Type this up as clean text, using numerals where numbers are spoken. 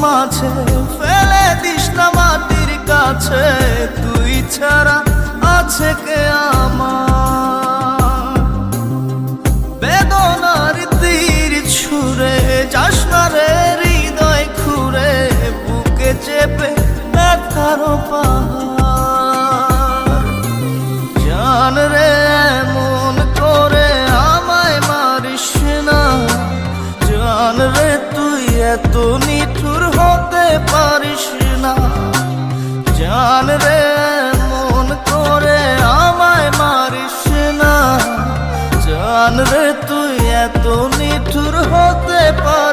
মাঝে ফেলে দিস না মাটির কাছে, তুই ছাড়া আছে কে আমার? বেদনার তীর ছুঁড়ে যাস না রে হৃদয় খুঁড়ে, বুকে চেপে ব্যথার পাহাড়। জান রে এমন করে আমায় মারিস না, জান রে তুই এত নিঠুর হতে পারিস না। জান রে এমন করে আমায় মারিস না, জান রে তুই এত নিঠুর হতে পারিস